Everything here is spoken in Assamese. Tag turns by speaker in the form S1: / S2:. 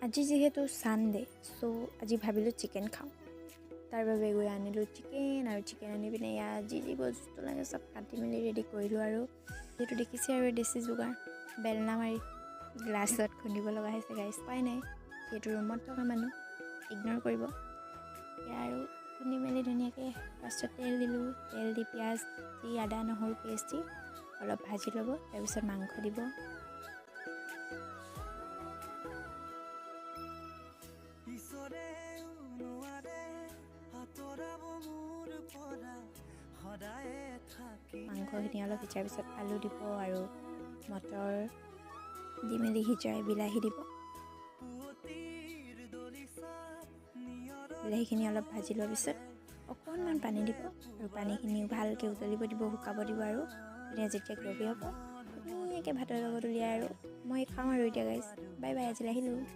S1: আজি যেহেতু সানডে সো আজি ভাবিলোঁ চিকেন খাওঁ তাৰ বাবে গৈ আনিলোঁ চিকেন আৰু চিকেন আনি পিনে ইয়াত যি বস্তু লাগে চব কাটি মেলি ৰেডি কৰিলোঁ আৰু যিহেতু দেখিছে আৰু দেশী যোগাৰ বেলনা মাৰি গ্লাছত খুন্দিব লগা হৈছে গাইছ পাই নাই যিহেতু ৰুমত থকা মানুহ ইগন'ৰ কৰিব এতিয়া আৰু খুন্দি মেলি ধুনীয়াকৈ ফাৰ্ষ্টত তেল দিলোঁ তেল দি পিঁয়াজ দি আদা নহৰু পেষ্ট দি অলপ ভাজি ল'ব তাৰপিছত মাংস দিব মাংসখিনি অলপ সিজাৰ পিছত আলু দিব আৰু মটৰ দি মেলি সিজাই বিলাহী দিব বিলাহীখিনি অলপ ভাজি লোৱাৰ পিছত অকণমান পানী দিব আৰু পানীখিনিও ভালকৈ উতলিব দিব শুকাব দিব আৰু তেতিয়া যেতিয়া গ্ৰেভি হ'ব ধুনীয়াকৈ ভাতৰ লগত উলিয়াই আৰু মই খাওঁ আৰু এতিয়া গাইছ বাই বাই আজিলৈ আহিলোঁ